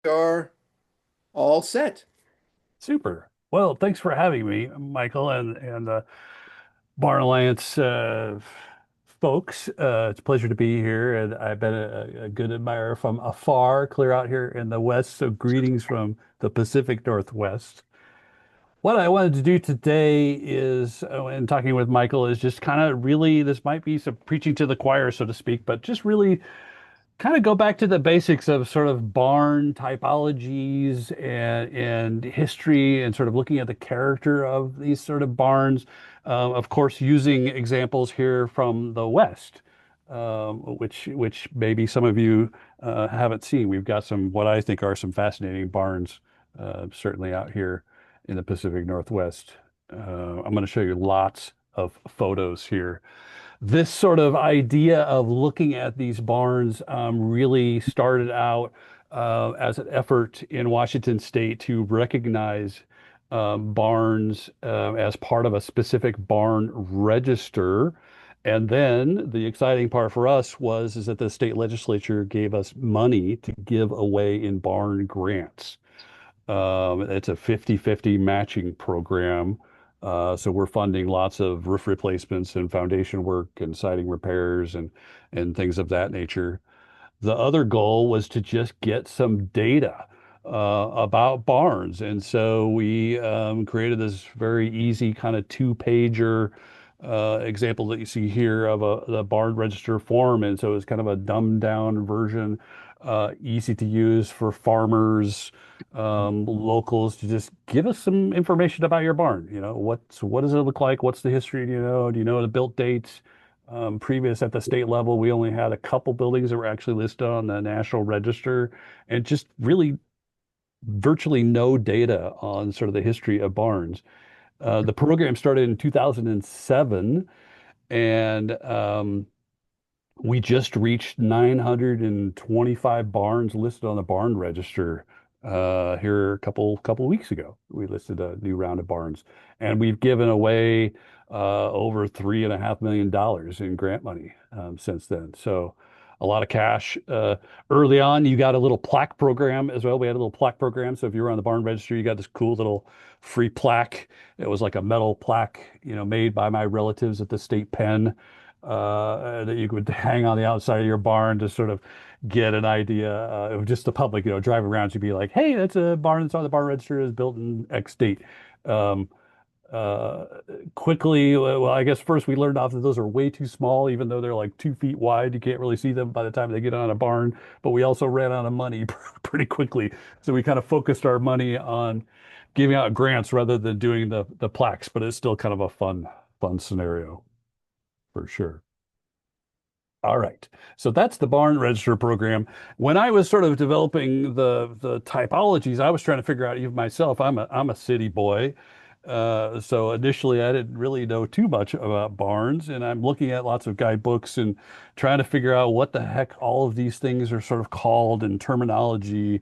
Are all set. Super. Well, thanks for having me, Michael, and Barn Alliance folks. It's a pleasure to be here, and I've been a good admirer from afar, clear out here in the West. So greetings from the Pacific Northwest. What I wanted to do today is, in talking with Michael, is just kind of really, this might be some preaching to the choir, so to speak, but just really kind of go back to the basics of sort of barn typologies and history and sort of looking at the character of these sort of barns. Of course, using examples here from the West, which maybe some of you haven't seen. We've got some what I think are some fascinating barns, certainly out here in the Pacific Northwest. I'm going to show you lots of photos here. This sort of idea of looking at these barns really started out as an effort in Washington State to recognize barns as part of a specific barn register. And then the exciting part for us was is that the state legislature gave us money to give away in barn grants. It's a 50-50 matching program. So we're funding lots of roof replacements and foundation work and siding repairs and things of that nature. The other goal was to just get some data about barns. And so we created this very easy kind of two-pager example that you see here of the barn register form. And so it's kind of a dumbed down version, easy to use for farmers, locals to just give us some information about your barn. You know, what does it look like? What's the history? Do you know the built dates? Previous at the state level, we only had a couple buildings that were actually listed on the National Register, and just really virtually no data on sort of the history of barns. The program started in 2007, and we just reached 925 barns listed on the barn register here a couple weeks ago. We listed a new round of barns, and we've given away over $3.5 million in grant money since then. So a lot of cash. Early on, you got a little plaque program as well. We had a little plaque program. So if you were on the barn register, you got this cool little free plaque. It was like a metal plaque, made by my relatives at the state pen that you could hang on the outside of your barn to sort of get an idea of just the public, driving around to be like, hey, that's a barn that's on the barn register is built in X date. Um, uh, Quickly, well, I guess first we learned off that those are way too small, even though they're like 2 feet wide. You can't really see them by the time they get on a barn. But we also ran out of money pretty quickly. So we kind of focused our money on giving out grants rather than doing the plaques, but it's still kind of a fun scenario for sure. All right. So that's the barn register program. When I was sort of developing the typologies, I was trying to figure out even myself. I'm a city boy. So initially I didn't really know too much about barns, and I'm looking at lots of guidebooks and trying to figure out what the heck all of these things are sort of called and terminology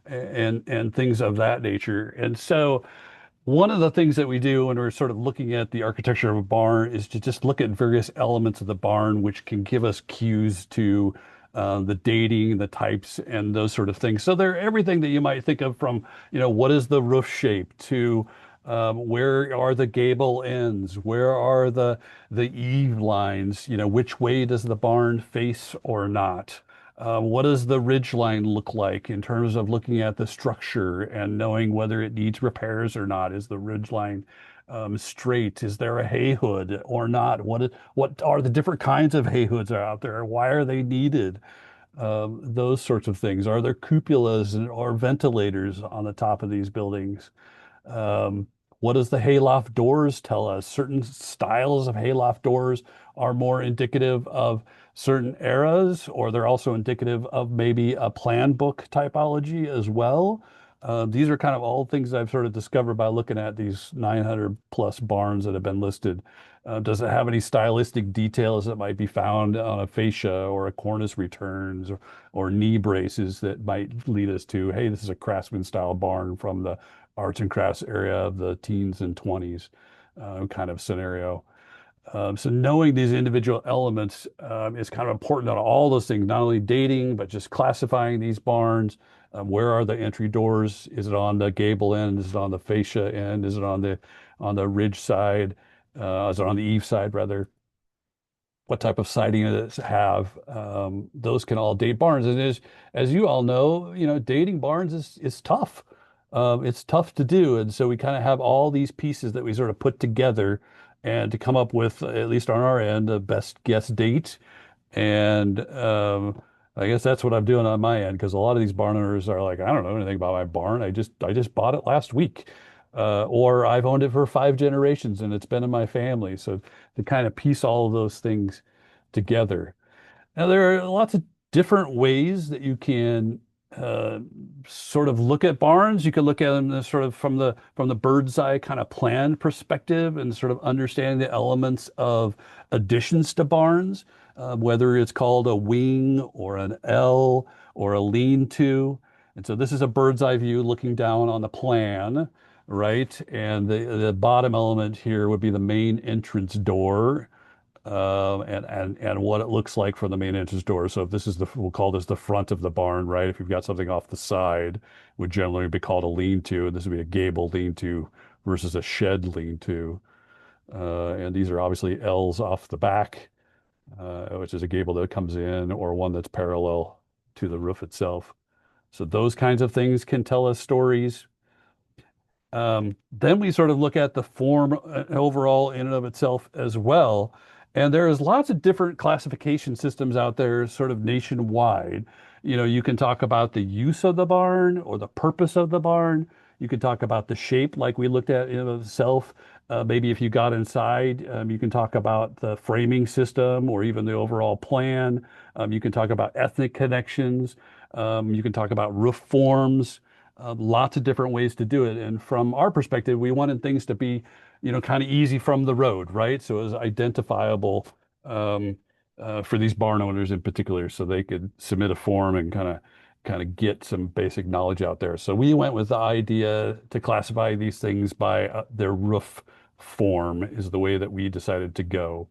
and things of that nature. And so one of the things that we do when we're sort of looking at the architecture of a barn is to just look at various elements of the barn, which can give us cues to the dating, the types, and those sort of things. So they're everything that you might think of from, what is the roof shape to where are the gable ends? Where are the eave lines? Which way does the barn face or not? What does the ridge line look like in terms of looking at the structure and knowing whether it needs repairs or not? Is the ridge line straight? Is there a hay hood or not? What are the different kinds of hay hoods are out there? Why are they needed? Those sorts of things. Are there cupolas or ventilators on the top of these buildings? Um, what does the hayloft doors tell us? Certain styles of hayloft doors are more indicative of certain eras, or they're also indicative of maybe a plan book typology as well. These are kind of all things I've sort of discovered by looking at these 900 plus barns that have been listed. Does it have any stylistic details that might be found on a fascia or a cornice returns or knee braces that might lead us to, hey, this is a craftsman style barn from the arts and crafts area of the teens and 20s kind of scenario. So knowing these individual elements is kind of important on all those things, not only dating, but just classifying these barns Where are the entry doors? Is it on the gable end? Is it on the fascia end? Is it on the ridge side? Is it on the eave side rather? What type of siding does it have? Those can all date barns. And as you all know, dating barns is tough. It's tough to do. And so we kind of have all these pieces that we sort of put together and to come up with, at least on our end, a best guess date. And I guess that's what I'm doing on my end because a lot of these barn owners are like, I don't know anything about my barn. I just bought it last week. Or I've owned it for 5 generations and it's been in my family. So to kind of piece all of those things together. Now, there are lots of different ways that you can uh, sort of look at barns. You can look at them sort of from the bird's eye kind of plan perspective and sort of understanding the elements of additions to barns, whether it's called a wing or an L or a lean-to. And so this is a bird's eye view looking down on the plan, right? And the bottom element here would be the main entrance door and what it looks like from the main entrance door. So if this is we'll call this the front of the barn, right? If you've got something off the side, would generally be called a lean-to, and this would be a gable lean-to versus a shed lean-to. And these are obviously L's off the back, which is a gable that comes in, or one that's parallel to the roof itself. So those kinds of things can tell us stories. Then we sort of look at the form overall in and of itself as well. And there's lots of different classification systems out there, sort of nationwide. You can talk about the use of the barn or the purpose of the barn. You can talk about the shape, like we looked at in and of itself. Maybe if you got inside, you can talk about the framing system or even the overall plan. You can talk about ethnic connections. You can talk about roof forms. Lots of different ways to do it. And from our perspective, we wanted things to be, kind of easy from the road, right? So it was identifiable for these barn owners in particular, so they could submit a form and kind of get some basic knowledge out there. So we went with the idea to classify these things by their roof form is the way that we decided to go.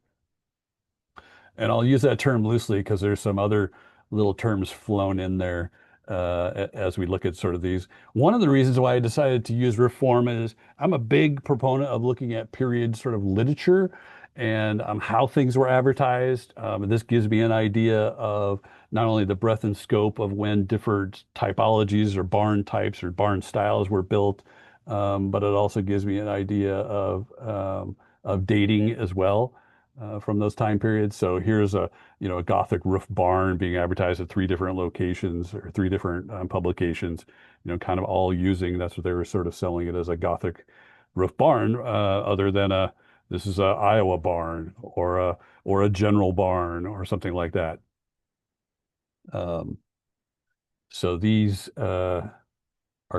And I'll use that term loosely because there's some other little terms flown in there as we look at sort of these. One of the reasons why I decided to use reform is I'm a big proponent of looking at period sort of literature and how things were advertised. And this gives me an idea of not only the breadth and scope of when different typologies or barn types or barn styles were built, but it also gives me an idea of dating as well from those time periods. So here's a Gothic roof barn being advertised at 3 different locations or 3 different publications, kind of all using, that's what they were sort of selling it as a Gothic roof barn, other than this is a Iowa barn or a general barn or something like that. Um, so these are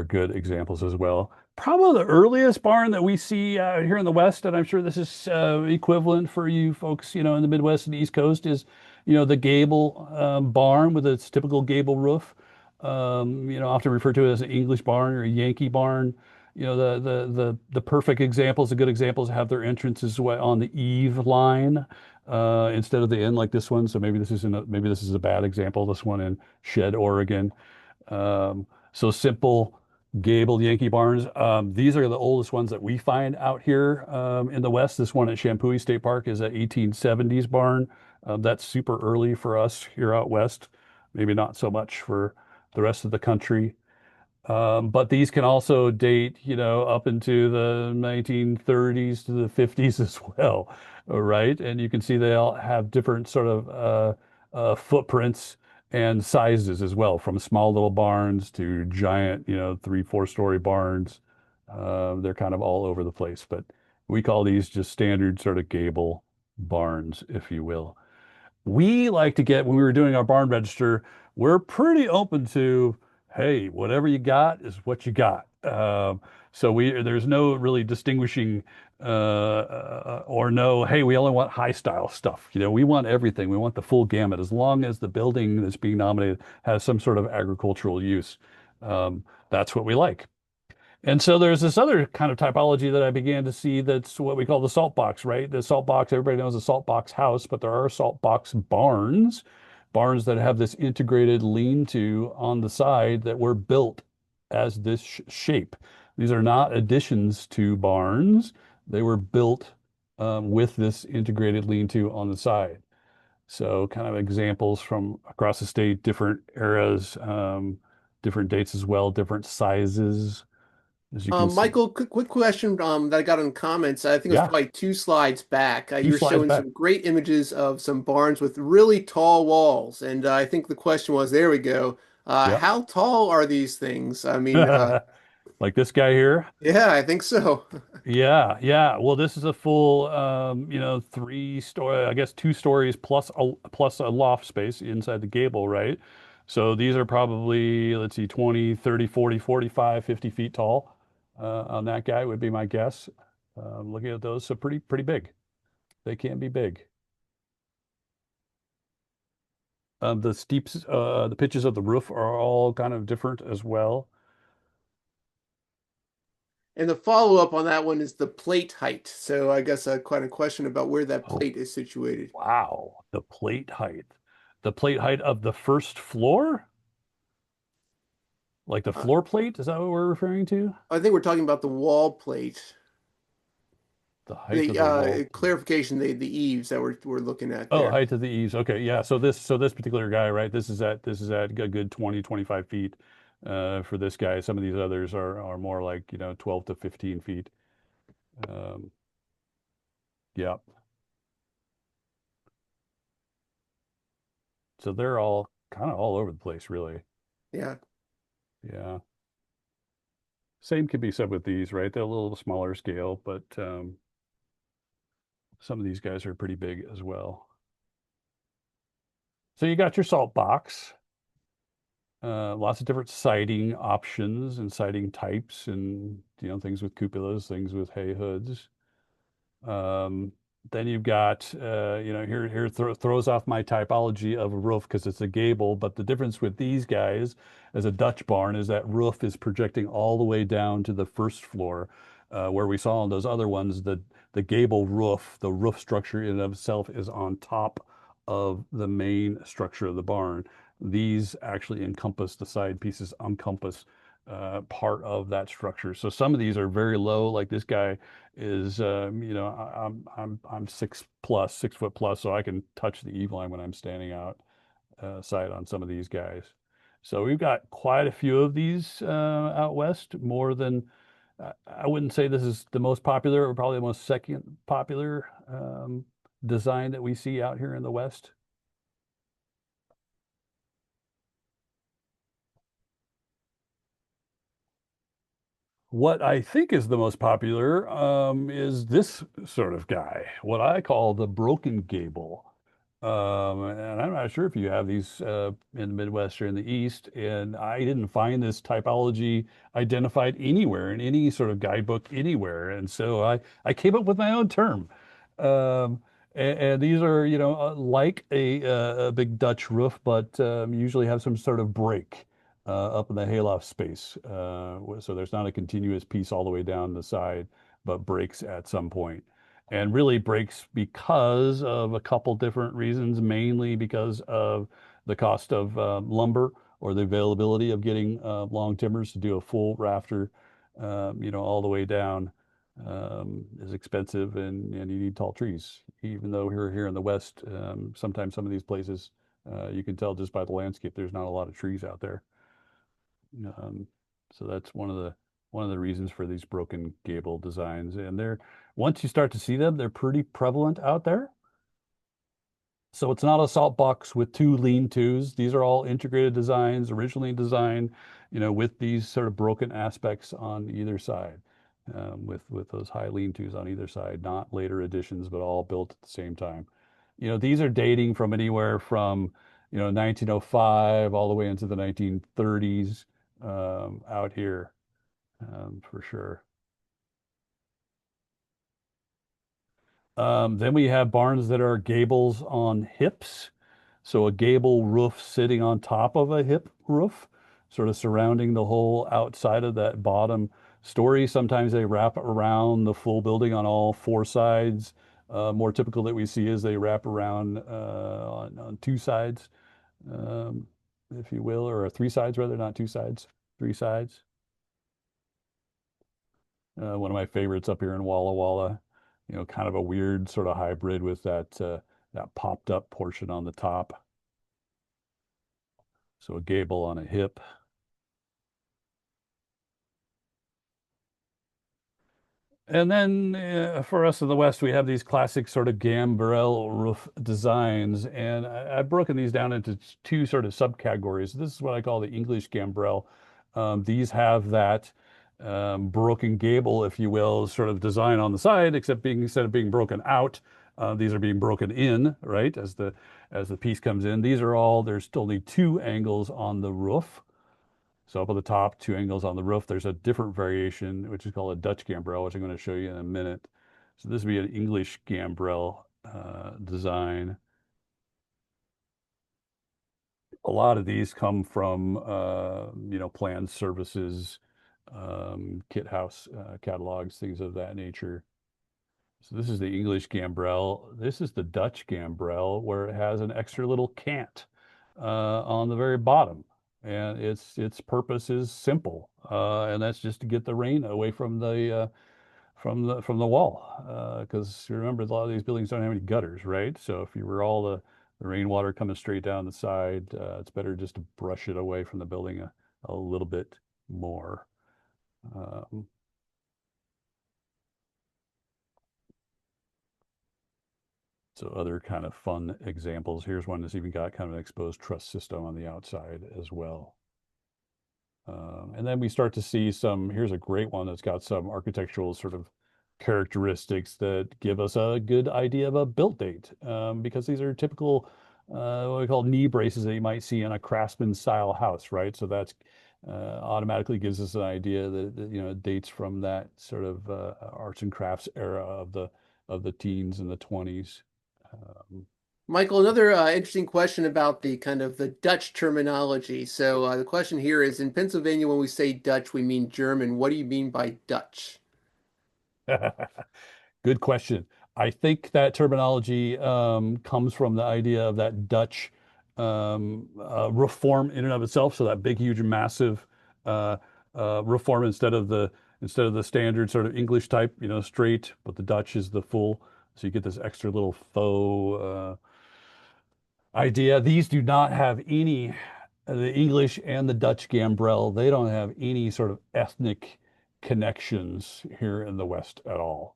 good examples as well. Probably the earliest barn that we see here in the West, and I'm sure this is equivalent for you folks, in the Midwest and East Coast, is, the gable barn with its typical gable roof. Often referred to as an English barn or a Yankee barn. The perfect examples, the good examples have their entrances on the eave line instead of the end like this one. So maybe this is a bad example. This one in Shed, Oregon. So simple gable Yankee barns. These are the oldest ones that we find out here in the West. This one at Shampooey State Park is an 1870s barn. That's super early for us here out West. Maybe not so much for the rest of the country. But these can also date, up into the 1930s to the 50s as well, right? And you can see they all have different sort of footprints and sizes as well, from small little barns to giant, 3, 4 story barns. They're kind of all over the place, but we call these just standard sort of gable barns, if you will. We like to get, when we were doing our barn register, we're pretty open to, hey, whatever you got is what you got. So there's no really distinguishing or no, hey, we only want high style stuff. We want everything. We want the full gamut as long as the building that's being nominated has some sort of agricultural use. That's what we like. And so there's this other kind of typology that I began to see that's what we call the salt box, right? The salt box, everybody knows a salt box house, but there are salt box barns, barns that have this integrated lean-to on the side that were built as this sh shape. These are not additions to barns. They were built with this integrated lean-to on the side. So kind of examples from across the state, different eras, different dates as well, different sizes, as you can see. Michael, quick question that I got in comments. I think it was Yeah, probably two slides back. two You were slides showing back. some great images of some barns with really tall walls. And I think the question was, there we go. Yeah. How tall are these things? I mean, Like this guy here. yeah, I think so. Yeah, yeah. Well, this is a full, three-story, I guess 2 stories plus a loft space inside the gable, right? So these are probably, let's see, 20, 30, 40, 45, 50 feet tall. On that guy would be my guess. Looking at those, so pretty big. They can be big. The pitches of the roof are all kind of different as well. And the follow-up on that one is the plate height. So I guess quite a question about where that Oh, plate is situated. wow. The plate height. The plate height of the first floor? Like the Uh, floor plate? Is that what we're referring to? I think we're talking about the wall plate. The height of The the wall plate. clarification, the eaves that we're looking at Oh, there. height of the eaves. Okay, yeah. So this particular guy, right? This is at a good 20, 25 feet for this guy. Some of these others are more like, 12 to 15 feet. Um, yeah. So they're all kind of all over the place, really. Yeah. Yeah. Same can be said with these, right? They're a little smaller scale, but some of these guys are pretty big as well. So you got your salt box. Lots of different siding options and siding types and things with cupolas, things with hay hoods. Um, then you've got here throws off my typology of a roof because it's a gable, but the difference with these guys as a Dutch barn is that roof is projecting all the way down to the first floor, where we saw on those other ones the gable roof, the roof structure in and of itself is on top of the main structure of the barn. These actually encompass the side pieces, encompass part of that structure. So some of these are very low, like this guy is I'm 6 plus, 6 foot plus, so I can touch the eave line when I'm standing outside on some of these guys. So we've got quite a few of these out west, more than I wouldn't say this is the most popular or probably the most second popular design that we see out here in the West. What I think is the most popular is this sort of guy, what I call the broken gable. And I'm not sure if you have these in the Midwest or in the East, and I didn't find this typology identified anywhere in any sort of guidebook anywhere. And so I came up with my own term. And these are, like a big Dutch roof, but usually have some sort of break up in the hayloft space. So there's not a continuous piece all the way down the side, but breaks at some point. And really breaks because of a couple different reasons, mainly because of the cost of lumber or the availability of getting long timbers to do a full rafter, all the way down is expensive and you need tall trees. Even though we're here in the West, sometimes some of these places, you can tell just by the landscape, there's not a lot of trees out there. Um, so that's one of the reasons for these broken gable designs. And they're once you start to see them, they're pretty prevalent out there. So it's not a salt box with two lean-tos. These are all integrated designs, originally designed, with these sort of broken aspects on either side, with those high lean-tos on either side, not later additions, but all built at the same time. These are dating from anywhere from, 1905 all the way into the 1930s, out here, for sure. Then we have barns that are gables on hips. So a gable roof sitting on top of a hip roof, sort of surrounding the whole outside of that bottom story. Sometimes they wrap around the full building on all four sides. More typical that we see is they wrap around on two sides. um, if you will, or three sides rather, not two sides, three sides. One of my favorites up here in Walla Walla, kind of a weird sort of hybrid with that popped up portion on the top. So a gable on a hip. And then for us in the West, we have these classic sort of gambrel roof designs. And I've broken these down into two sort of subcategories. This is what I call the English gambrel. These have that broken gable, if you will, sort of design on the side, except being instead of being broken out, these are being broken in, right? As the piece comes in. These are all, there's only two angles on the roof. So up at the top, two angles on the roof. There's a different variation, which is called a Dutch gambrel, which I'm going to show you in a minute. So this would be an English gambrel design. A lot of these come from, planned services, kit house catalogs, things of that nature. So this is the English gambrel. This is the Dutch gambrel, where it has an extra little cant on the very bottom, and its purpose is simple, and that's just to get the rain away from the wall. Because remember, a lot of these buildings don't have any gutters, right? So if you were all the rainwater coming straight down the side, it's better just to brush it away from the building a little bit more. Um, So other kind of fun examples. Here's one that's even got kind of an exposed truss system on the outside as well. And then we start to see here's a great one that's got some architectural sort of characteristics that give us a good idea of a build date, because these are typical, what we call knee braces that you might see in a craftsman style house, right? So that's automatically gives us an idea that it dates from that sort of arts and crafts era of the teens and the 20s. Um, Michael, another interesting question about the kind of the Dutch terminology. So the question here is, in Pennsylvania, when we say Dutch, we mean German. What do you mean by Dutch? Good question. I think that terminology comes from the idea of that Dutch reform in and of itself. So that big, huge, massive uh, reform instead of the standard sort of English type, straight, but the Dutch is the full. So you get this extra little faux idea. These do not have any, the English and the Dutch gambrel, they don't have any sort of ethnic connections here in the West at all.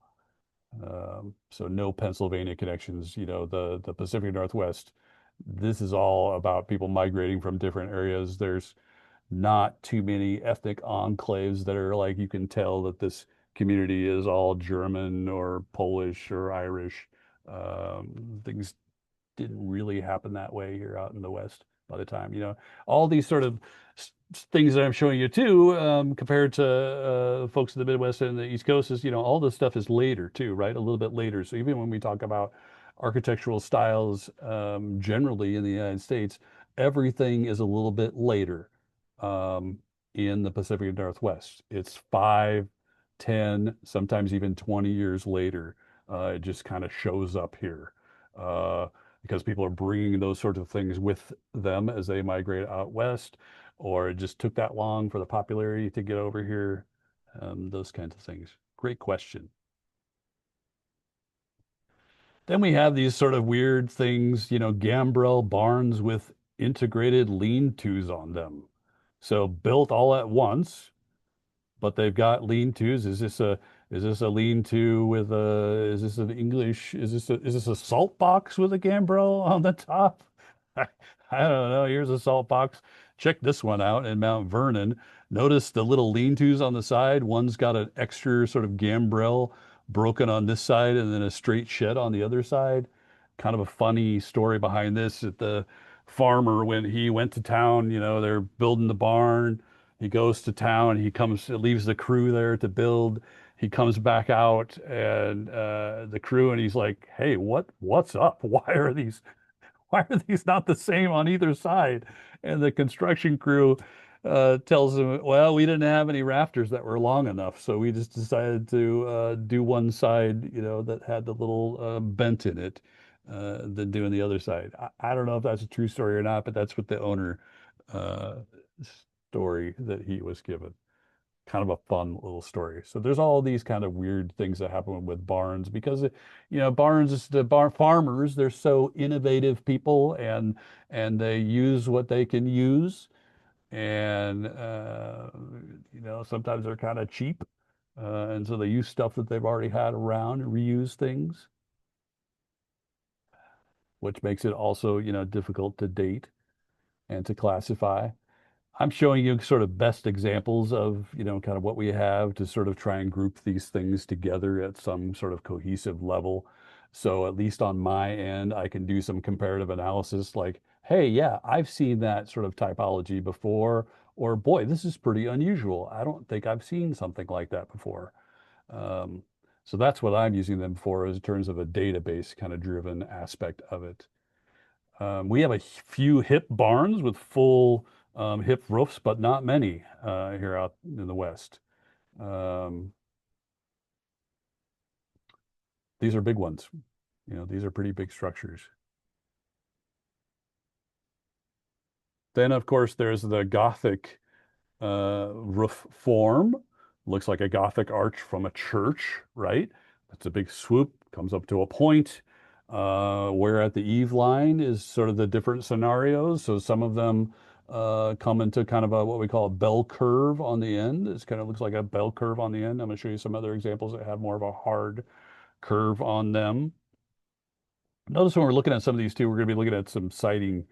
So no Pennsylvania connections, the Pacific Northwest. This is all about people migrating from different areas. There's not too many ethnic enclaves that are like you can tell that this community is all German or Polish or Irish. Things didn't really happen that way here out in the West by the time, all these sort of things that I'm showing you too, compared to folks in the Midwest and the East Coast is, all this stuff is later too, right? A little bit later. So even when we talk about architectural styles, generally in the United States, everything is a little bit later, um, in the Pacific Northwest. It's 5, 10, sometimes even 20 years later. It just kind of shows up here. Because people are bringing those sorts of things with them as they migrate out west, or it just took that long for the popularity to get over here, those kinds of things. Great question. Then we have these sort of weird things, gambrel barns with integrated lean-tos on them. So built all at once, but they've got lean-tos. Is this a lean-to with a is this an English is this a salt box with a gambrel on the top? I, I don't know. Here's a salt box. Check this one out in Mount Vernon. Notice the little lean-tos on the side. One's got an extra sort of gambrel broken on this side and then a straight shed on the other side. Kind of a funny story behind this, that the farmer, when he went to town, they're building the barn. He goes to town, he comes, leaves the crew there to build. He comes back out and the crew, and he's like, "Hey, what's up? Why are these not the same on either side?" And the construction crew tells him, "Well, we didn't have any rafters that were long enough, so we just decided to do one side, that had the little bent in it." than doing the other side. I don't know if that's a true story or not, but that's what the owner uh, story that he was given. Kind of a fun little story. So there's all these kind of weird things that happen with barns because barns, the barn farmers, they're so innovative people, and they use what they can use, and sometimes they're kind of cheap, and so they use stuff that they've already had around and reuse things, which makes it also difficult to date and to classify. I'm showing you sort of best examples of, kind of what we have to sort of try and group these things together at some sort of cohesive level. So at least on my end, I can do some comparative analysis like, hey, yeah, I've seen that sort of typology before, or boy, this is pretty unusual. I don't think I've seen something like that before. Um, so that's what I'm using them for in terms of a database kind of driven aspect of it. We have a few hip barns with full hip roofs, but not many here out in the West. Um, these are big ones. These are pretty big structures. Then, of course, there's the Gothic roof form. Looks like a Gothic arch from a church, right? It's a big swoop, comes up to a point. Where at the eave line is sort of the different scenarios. So some of them come into kind of a what we call a bell curve on the end. It kind of looks like a bell curve on the end. I'm going to show you some other examples that have more of a hard curve on them. Notice when we're looking at some of these too, we're going to be looking at some siding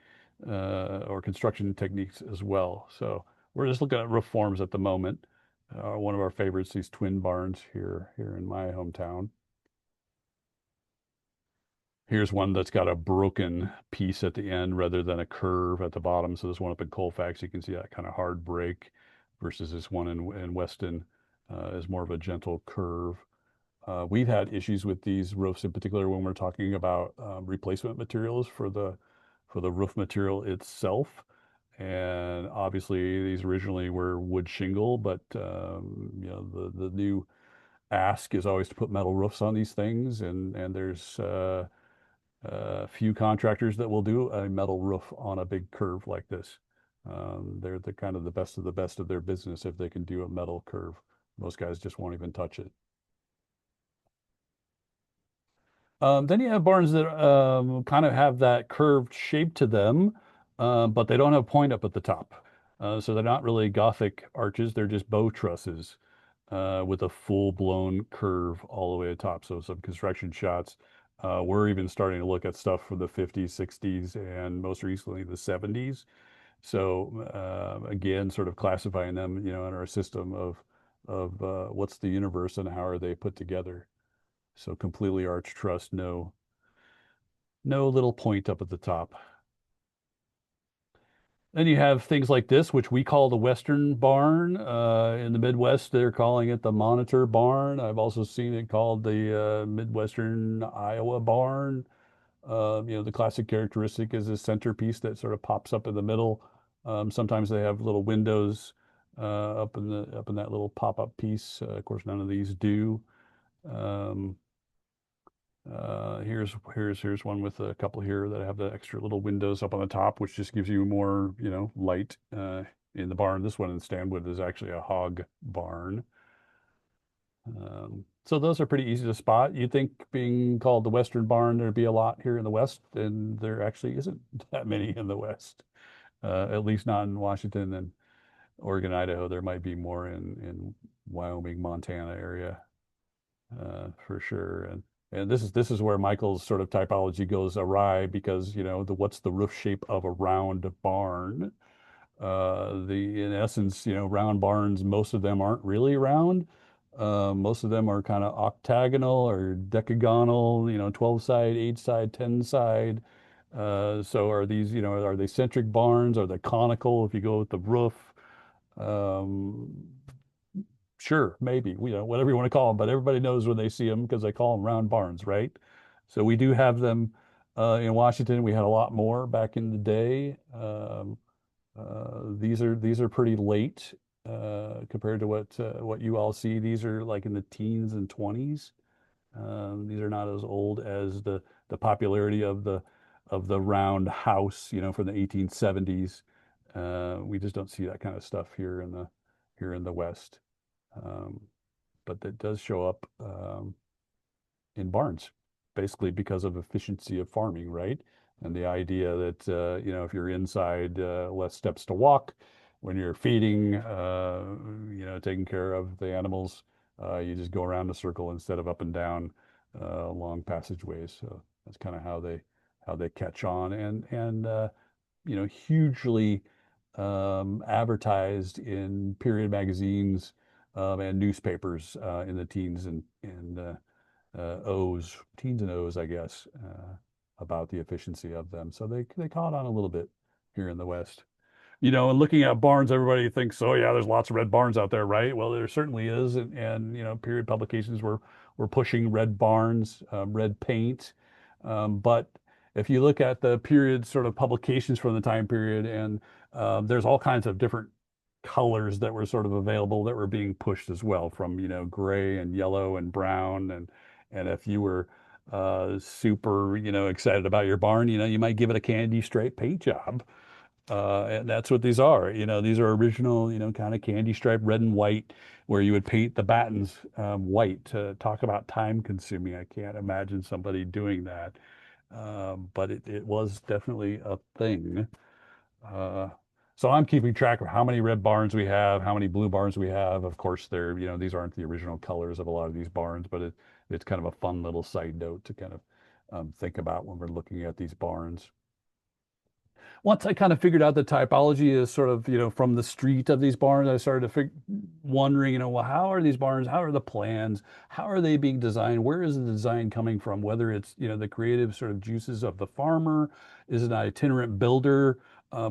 or construction techniques as well. So we're just looking at roof forms at the moment. One of our favorites, these twin barns here in my hometown. Here's one that's got a broken piece at the end rather than a curve at the bottom. So this one up in Colfax, you can see that kind of hard break versus this one in Weston is more of a gentle curve. We've had issues with these roofs in particular when we're talking about replacement materials for the roof material itself. And obviously, these originally were wood shingle, but the new ask is always to put metal roofs on these things, and there's few contractors that will do a metal roof on a big curve like this. They're the kind of the best of their business if they can do a metal curve. Most guys just won't even touch it. Then you have barns that kind of have that curved shape to them, but they don't have point up at the top. So they're not really Gothic arches, they're just bow trusses with a full-blown curve all the way to the top. So some construction shots. We're even starting to look at stuff from the 50s, 60s, and most recently the 70s. So again, sort of classifying them, in our system of what's the universe and how are they put together. So completely arch truss, no little point up at the top. Then you have things like this, which we call the Western barn. In the Midwest, they're calling it the Monitor barn. I've also seen it called the Midwestern Iowa barn. The classic characteristic is this centerpiece that sort of pops up in the middle. Sometimes they have little windows up in that little pop-up piece. Of course, none of these do. Um, here's one with a couple here that have the extra little windows up on the top, which just gives you more, light in the barn. This one in Stanwood is actually a hog barn. So those are pretty easy to spot. You'd think being called the Western barn, there'd be a lot here in the West, and there actually isn't that many in the West, at least not in Washington and Oregon, Idaho. There might be more in Wyoming, Montana area for sure. And this is where Michael's sort of typology goes awry because what's the roof shape of a round barn? The in essence, round barns, most of them aren't really round. Most of them are kind of octagonal or decagonal, 12 side, 8 side, 10 side. So are these, are they centric barns? Are they conical if you go with the roof? Um, sure, maybe, whatever you want to call them, but everybody knows when they see them because they call them round barns, right? So we do have them in Washington. We had a lot more back in the day. These are pretty late compared to what you all see. These are like in the teens and 20s. These are not as old as the popularity of the round house, from the 1870s. We just don't see that kind of stuff here in the West. Um, but that does show up in barns, basically because of efficiency of farming, right? And the idea that if you're inside, less steps to walk when you're feeding, taking care of the animals. You just go around a circle instead of up and down long passageways. So that's kind of how they catch on, and hugely advertised in period magazines and newspapers in the teens and O's, I guess, about the efficiency of them. So they caught on a little bit here in the West. And looking at barns, everybody thinks, oh yeah, there's lots of red barns out there, right? Well, there certainly is, and period publications were pushing red barns, red paint, but if you look at the period sort of publications from the time period, and there's all kinds of different colors that were sort of available that were being pushed as well, from gray and yellow and brown, and if you were super excited about your barn, you might give it a candy stripe paint job. And that's what these are. These are original, kind of candy stripe red and white, where you would paint the battens white. To talk about time consuming, I can't imagine somebody doing that. But it was definitely a thing. Uh, so I'm keeping track of how many red barns we have, how many blue barns we have. Of course, these aren't the original colors of a lot of these barns, but it's kind of a fun little side note to kind of think about when we're looking at these barns. Once I kind of figured out the typology is sort of, from the street of these barns, I started to wondering, well, how are these barns? How are the plans? How are they being designed? Where is the design coming from? Whether it's, the creative sort of juices of the farmer, is it an itinerant builder,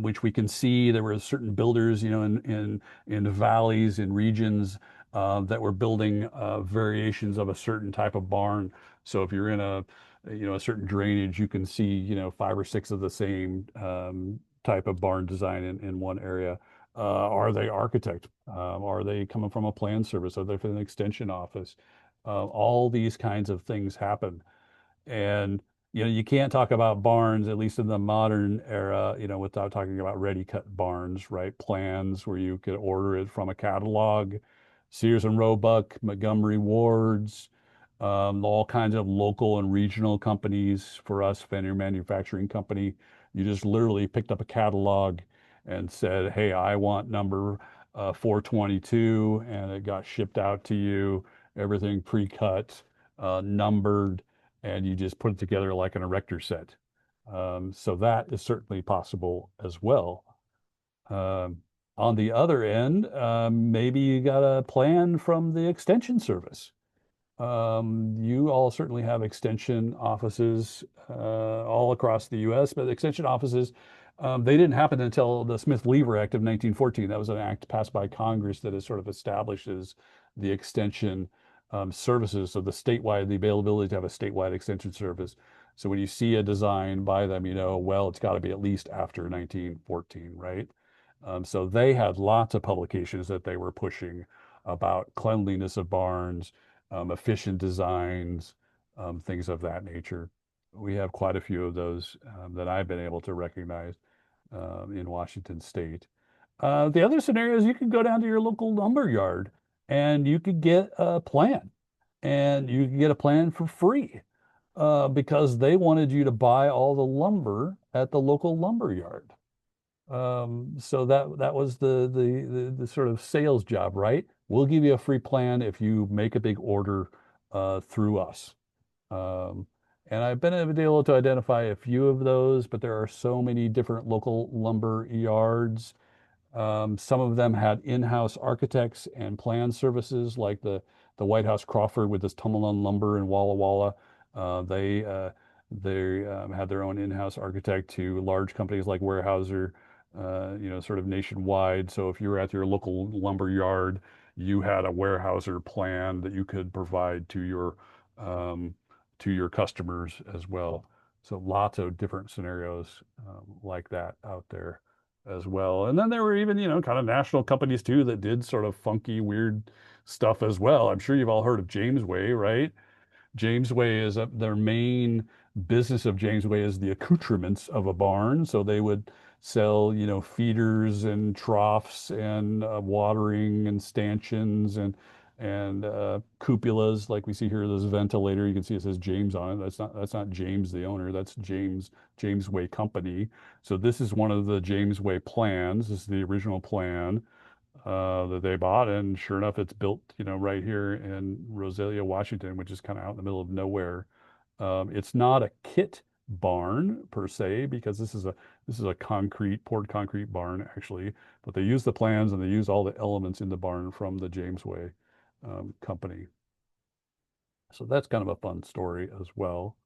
which we can see there were certain builders, in the valleys, in regions, that were building variations of a certain type of barn. So if you're in a certain drainage, you can see, five or six of the same type of barn design in one area. Are they architect? Are they coming from a plan service? Are they from an extension office? All these kinds of things happen. And you can't talk about barns, at least in the modern era, without talking about ready cut barns, right? Plans where you could order it from a catalog, Sears and Roebuck, Montgomery Wards, all kinds of local and regional companies. For us, Fenner Manufacturing Company, you just literally picked up a catalog and said, "Hey, I want number 422," and it got shipped out to you, everything pre-cut, numbered, and you just put it together like an erector set. So that is certainly possible as well. Um, on the other end, maybe you got a plan from the extension service. You all certainly have extension offices all across the U.S., but extension offices, they didn't happen until the Smith-Lever Act of 1914. That was an act passed by Congress that is sort of establishes the extension services, so the availability to have a statewide extension service. So when you see a design by them, well, it's got to be at least after 1914, right? So they had lots of publications that they were pushing about cleanliness of barns, efficient designs, things of that nature. We have quite a few of those that I've been able to recognize in Washington State. The other scenario is you could go down to your local lumber yard and you could get a plan, and you could get a plan for free because they wanted you to buy all the lumber at the local lumber yard. So that was the sort of sales job, right? We'll give you a free plan if you make a big order through us. Um, and I've been able to identify a few of those, but there are so many different local lumber yards. Some of them had in-house architects and plan services, like the White House Crawford with this Tumulon Lumber in Walla Walla. They had their own in-house architect to large companies like Weyerhaeuser, sort of nationwide. So if you were at your local lumber yard, you had a Weyerhaeuser plan that you could provide um, to your customers as well. So lots of different scenarios like that out there as well. And then there were even, kind of national companies too that did sort of funky, weird stuff as well. I'm sure you've all heard of Jamesway, right? Jamesway is their main business of Jamesway is the accoutrements of a barn. So they would sell, feeders and troughs and watering and stanchions and cupolas like we see here. This ventilator, you can see it says James on it. That's not James the owner. That's Jamesway Company. So this is one of the Jamesway plans. This is the original plan that they bought, and sure enough, it's built, right here in Rosalia, Washington, which is kind of out in the middle of nowhere. It's not a kit barn per se because this is a poured concrete barn actually, but they use the plans and they use all the elements in the barn from the Jamesway company. So that's kind of a fun story as well.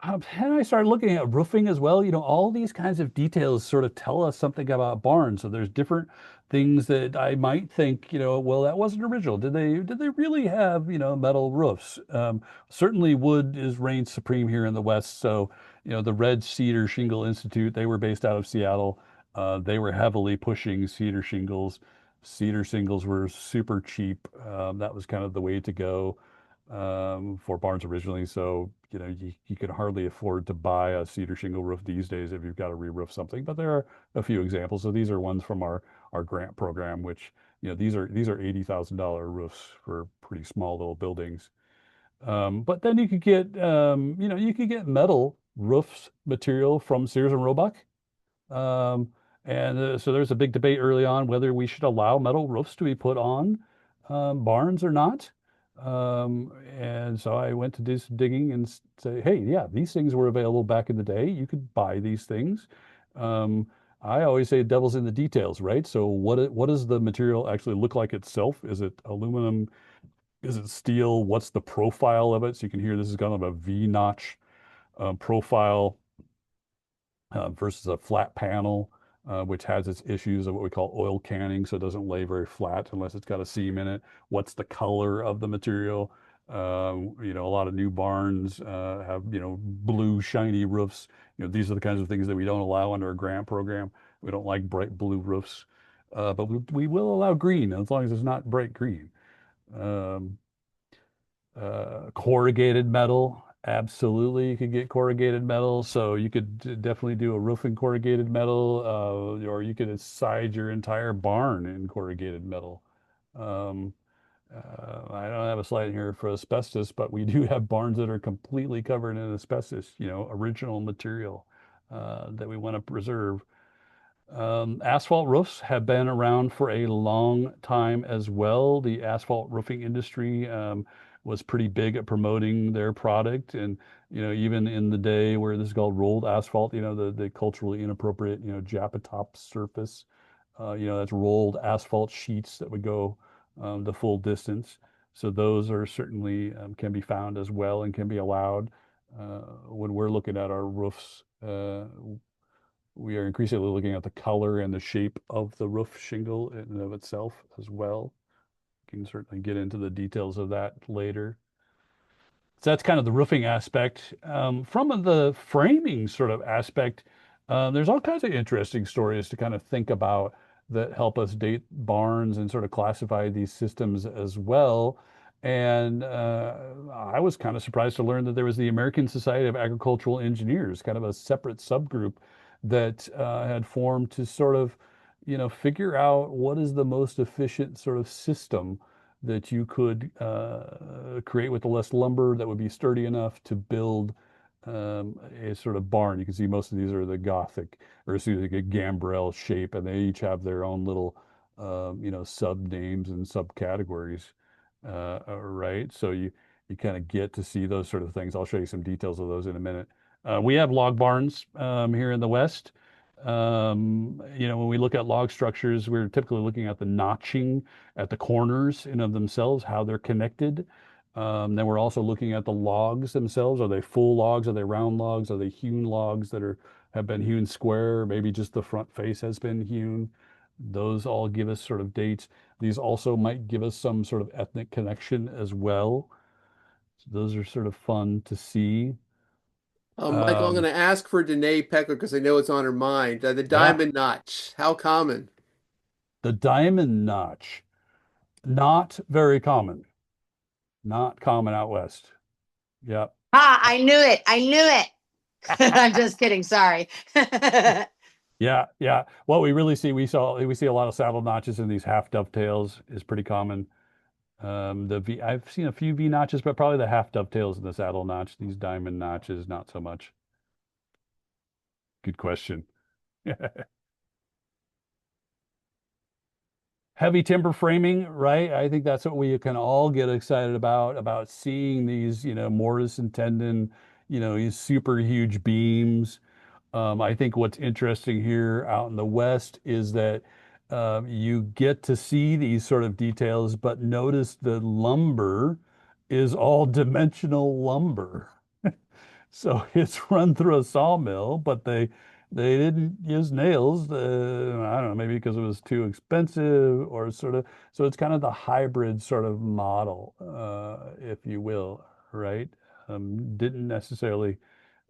And I started looking at roofing as well. All these kinds of details sort of tell us something about barns. So there's different things that I might think, well, that wasn't original. Did they really have, metal roofs? Certainly wood is reigned supreme here in the West. So, the Red Cedar Shingle Institute, they were based out of Seattle. They were heavily pushing cedar shingles. Cedar shingles were super cheap. That was kind of the way to go for barns originally. So, you can hardly afford to buy a cedar shingle roof these days if you've got to re-roof something. But there are a few examples. So these are ones from our grant program, which, these are $80,000 roofs for pretty small little buildings. But then you could get metal roofs material from Sears and Roebuck. And so there's a big debate early on whether we should allow metal roofs to be put on barns or not. And so I went to do some digging and say, hey, yeah, these things were available back in the day. You could buy these things. Um, I always say devil's in the details, right? So what does the material actually look like itself? Is it aluminum? Is it steel? What's the profile of it? So you can hear this is kind of a V notch profile versus a flat panel, which has its issues of what we call oil canning, so it doesn't lay very flat unless it's got a seam in it. What's the color of the material? A lot of new barns have, blue shiny roofs. These are the kinds of things that we don't allow under a grant program. We don't like bright blue roofs, but we will allow green as long as it's not bright green. Um, Corrugated metal. Absolutely, you could get corrugated metal. So you could definitely do a roof in corrugated metal, or you could side your entire barn in corrugated metal. Um, I don't have a slide in here for asbestos, but we do have barns that are completely covered in asbestos, original material that we want to preserve. Asphalt roofs have been around for a long time as well. The asphalt roofing industry was pretty big at promoting their product. And, even in the day where this is called rolled asphalt, the culturally inappropriate, Japatop surface, that's rolled asphalt sheets that would go the full distance. So those are certainly can be found as well and can be allowed when we're looking at our roofs. We are increasingly looking at the color and the shape of the roof shingle in and of itself as well. We can certainly get into the details of that later. So that's kind of the roofing aspect. From the framing sort of aspect, there's all kinds of interesting stories to kind of think about that help us date barns and sort of classify these systems as well. And I was kind of surprised to learn that there was the American Society of Agricultural Engineers, kind of a separate subgroup that had formed to sort of, figure out what is the most efficient sort of system that you could create with the less lumber that would be sturdy enough to build a sort of barn. You can see most of these are the Gothic or excuse me, like a gambrel shape, and they each have their own little, sub names and subcategories, right? So you kind of get to see those sort of things. I'll show you some details of those in a minute. We have log barns here in the West. When we look at log structures, we're typically looking at the notching at the corners in of themselves, how they're connected. Then we're also looking at the logs themselves. Are they full logs? Are they round logs? Are they hewn logs that have been hewn square? Maybe just the front face has been hewn. Those all give us sort of dates. These also might give us some sort of ethnic connection as well. So those are sort of fun to see. Michael, I'm going Um, to ask for Danae Pecker because I know it's on her mind. The yeah, diamond notch, how common? the diamond notch, not very common. Not common out west. Yep. Ah, I knew it. I knew it. I'm just kidding. Sorry. Yeah, yeah. What we really see, we see a lot of saddle notches in these half dovetails is pretty common. I've seen a few V notches, but probably the half dovetails in the saddle notch. These diamond notches, not so much. Good question. Heavy timber framing, right? I think that's what we can all get excited about seeing these, mortise and tenon, these super huge beams. I think what's interesting here out in the West is that you get to see these sort of details, but notice the lumber is all dimensional lumber. So it's run through a sawmill, but they didn't use nails. I don't know, maybe because it was too expensive or sort of. So it's kind of the hybrid sort of model, if you will, right? Didn't necessarily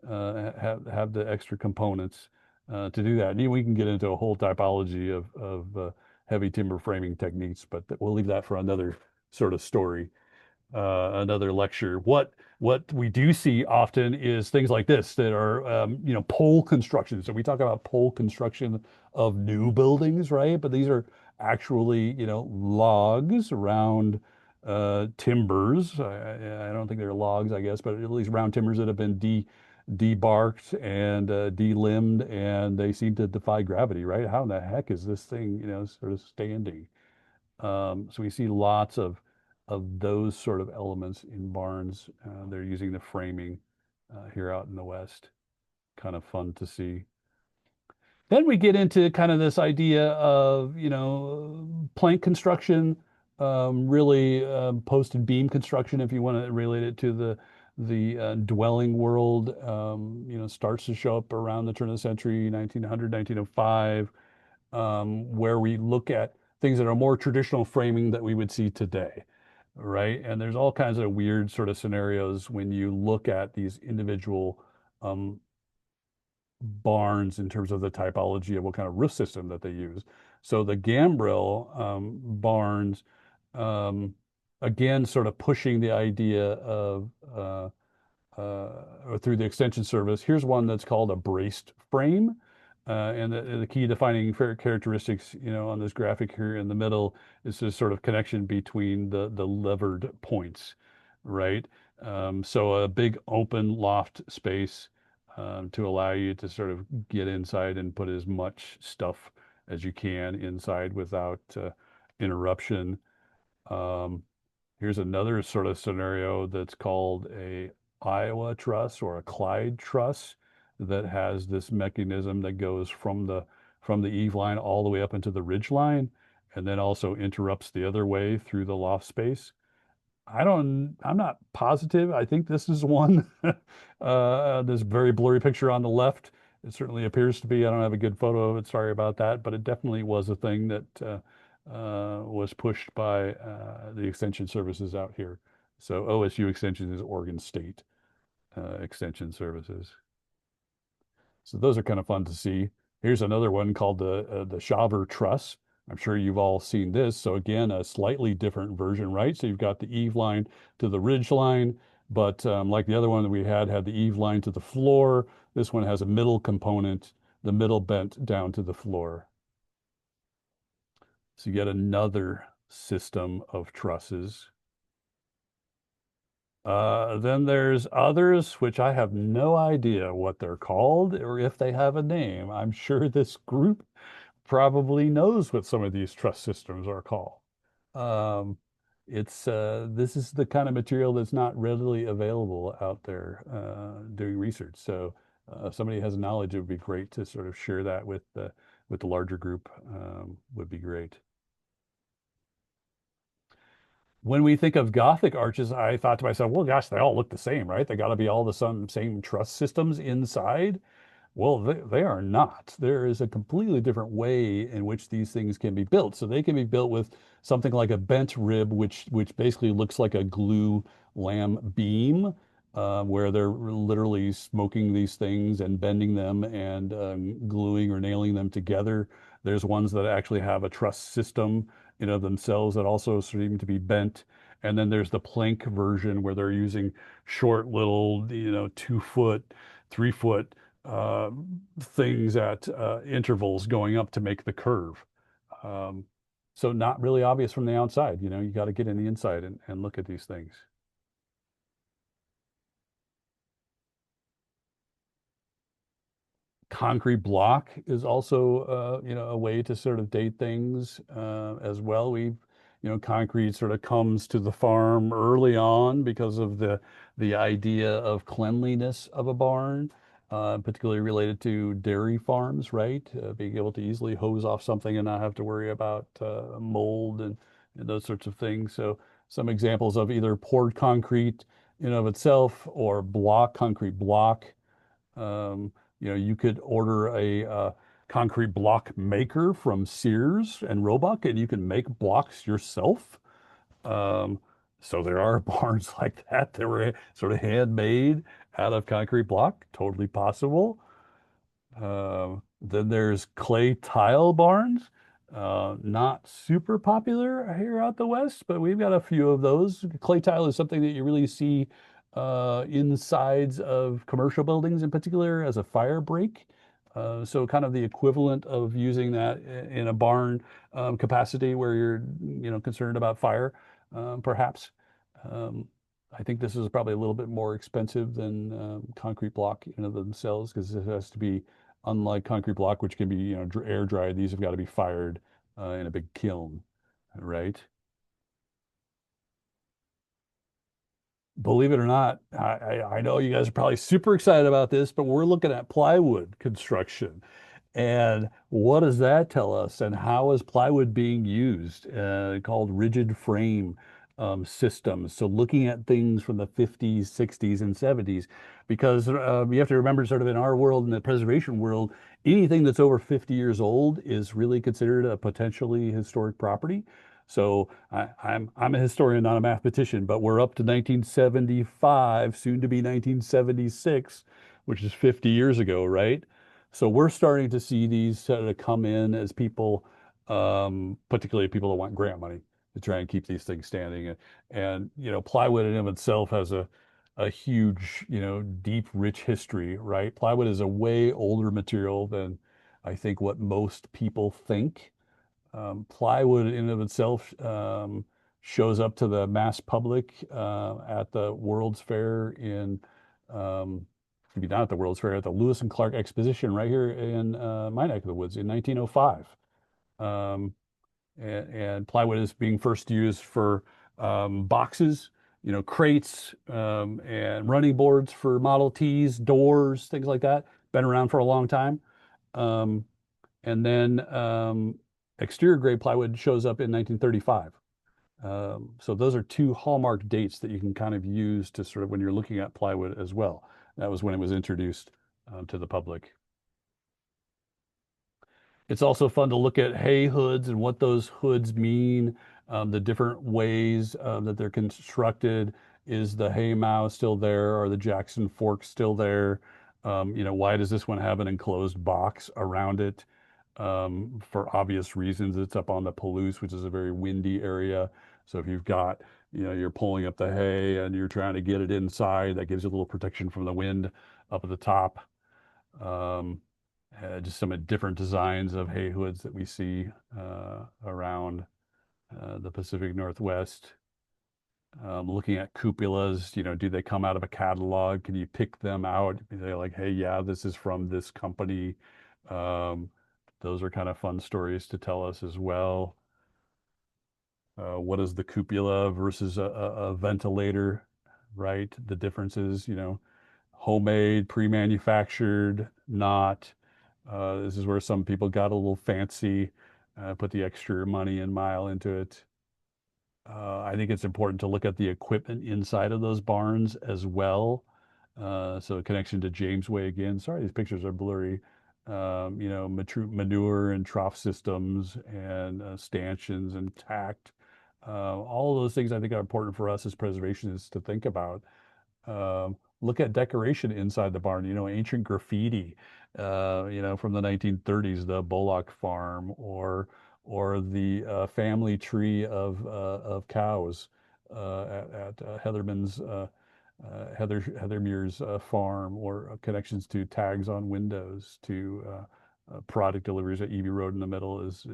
have the extra components to do that. And we can get into a whole typology of heavy timber framing techniques, but we'll leave that for another sort of story, another lecture. What we do see often is things like this that are pole construction. So we talk about pole construction of new buildings, right? But these are actually logs around timbers. I don't think they're logs, I guess, but at least round timbers that have been debarked and delimbed, and they seem to defy gravity, right? How in the heck is this thing, sort of standing? So we see lots of those sort of elements in barns. They're using the framing here out in the West. Kind of fun to see. Then we get into kind of this idea of, plank construction, really post and beam construction, if you want to relate it to the dwelling world, starts to show up around the turn of the century, 1900, 1905, where we look at things that are more traditional framing that we would see today, right? And there's all kinds of weird sort of scenarios when you look at these individual barns in terms of the typology of what kind of roof system that they use. So the gambrel barns, um, again, sort of pushing the idea of or through the extension service. Here's one that's called a braced frame. And the key defining characteristics, on this graphic here in the middle is this sort of connection between the levered points, right? So a big open loft space to allow you to sort of get inside and put as much stuff as you can inside without interruption. Um, Here's another sort of scenario that's called a Iowa truss or a Clyde truss that has this mechanism that goes from the eave line all the way up into the ridge line and then also interrupts the other way through the loft space. I'm not positive. I think this is one, this very blurry picture on the left. It certainly appears to be. I don't have a good photo of it. Sorry about that, but it definitely was a thing that was pushed by the extension services out here. So OSU Extension is Oregon State Extension Services. So those are kind of fun to see. Here's another one called the Shaver Truss. I'm sure you've all seen this. So again, a slightly different version, right? So you've got the eave line to the ridge line, but like the other one that we had the eave line to the floor. This one has a middle component, the middle bent down to the floor. So you get another system of trusses. Then there's others, which I have no idea what they're called or if they have a name. I'm sure this group probably knows what some of these truss systems are called. Um, this is the kind of material that's not readily available out there doing research. So if somebody has knowledge, it would be great to sort of share that with the larger group. Would be great. When we think of Gothic arches, I thought to myself, well, gosh, they all look the same, right? They got to be all the same truss systems inside. Well, they are not. There is a completely different way in which these things can be built. So they can be built with something like a bent rib, which basically looks like a glue lam beam, where they're literally smoking these things and bending them and gluing or nailing them together. There's ones that actually have a truss system, themselves that also seem to be bent. And then there's the plank version where they're using short little, 2 foot, 3 foot uh, things at intervals going up to make the curve. Um, so not really obvious from the outside. You got to get in the inside and look at these things. Concrete block is also, a way to sort of date things as well. Concrete sort of comes to the farm early on because of the idea of cleanliness of a barn, particularly related to dairy farms, right? Being able to easily hose off something and not have to worry about mold and those sorts of things. So some examples of either poured concrete in and of itself or concrete block. Um, you could order a concrete block maker from Sears and Roebuck, and you can make blocks yourself. Um, so there are barns like that were sort of handmade out of concrete block, totally possible. Then there's clay tile barns. Not super popular here out the West, but we've got a few of those. Clay tile is something that you really see insides of commercial buildings in particular as a fire break. So kind of the equivalent of using that in a barn capacity where you're, concerned about fire, perhaps. Um, I think this is probably a little bit more expensive than concrete block in and of themselves because it has to be, unlike concrete block, which can be, air dried. These have got to be fired in a big kiln, right? Believe it or not, I know you guys are probably super excited about this, but we're looking at plywood construction. And what does that tell us? And how is plywood being used? Called rigid frame systems. So looking at things from the 50s, 60s, and 70s, because you have to remember, sort of in our world, in the preservation world, anything that's over 50 years old is really considered a potentially historic property. So I'm a historian, not a mathematician, but we're up to 1975, soon to be 1976, which is 50 years ago, right? So we're starting to see these sort of come in as people, particularly people that want grant money to try and keep these things standing. And plywood in and of itself has a huge, deep, rich history, right? Plywood is a way older material than I think what most people think. Plywood in and of itself shows up to the mass public at the World's Fair maybe not at the World's Fair, at the Lewis and Clark Exposition right here in my neck of the woods in 1905. Um, and plywood is being first used for boxes, crates, and running boards for Model Ts, doors, things like that. Been around for a long time. Um, and then exterior grade plywood shows up in 1935. So those are two hallmark dates that you can kind of use to sort of when you're looking at plywood as well. That was when it was introduced to the public. It's also fun to look at hay hoods and what those hoods mean, the different ways that they're constructed. Is the hay mow still there? Are the Jackson forks still there? Why does this one have an enclosed box around it? For obvious reasons, it's up on the Palouse, which is a very windy area. So if you've got, you're pulling up the hay and you're trying to get it inside, that gives you a little protection from the wind up at the top. Just some different designs of hay hoods that we see around the Pacific Northwest. Looking at cupolas, do they come out of a catalog? Can you pick them out? They're like, hey, yeah, this is from this company. Those are kind of fun stories to tell us as well. What is the cupola versus a ventilator, right? The differences, homemade, pre-manufactured, not. This is where some people got a little fancy, put the extra money and mile into it. I think it's important to look at the equipment inside of those barns as well. So a connection to James Way again. Sorry, these pictures are blurry. Manure and trough systems and stanchions and tact. All of those things I think are important for us as preservationists to think about. Look at decoration inside the barn, ancient graffiti, from the 1930s, the Bullock farm or the family tree of cows at Heatherman's Heathermere's farm, or connections to tags on windows, to product deliveries at EB Road in the middle is,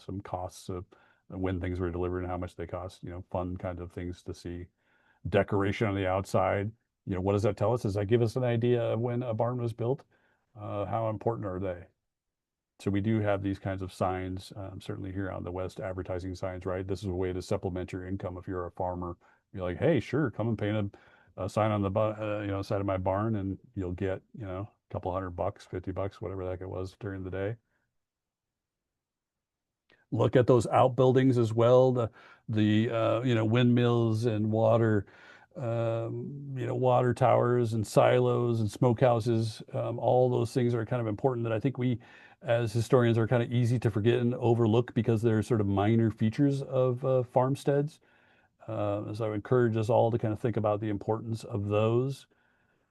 some costs of when things were delivered and how much they cost, fun kind of things to see. Decoration on the outside, what does that tell us? Does that give us an idea of when a barn was built? How important are they? So we do have these kinds of signs, certainly here on the West, advertising signs, right? This is a way to supplement your income if you're a farmer. You're like, hey, sure, come and paint a sign on the side of my barn, and you'll get, a couple $100, $50, whatever the heck it was during the day. Look at those outbuildings as well, the windmills and water towers and silos and smokehouses. All those things are kind of important that I think we as historians are kind of easy to forget and overlook because they're sort of minor features of farmsteads. So I would encourage us all to kind of think about the importance of those.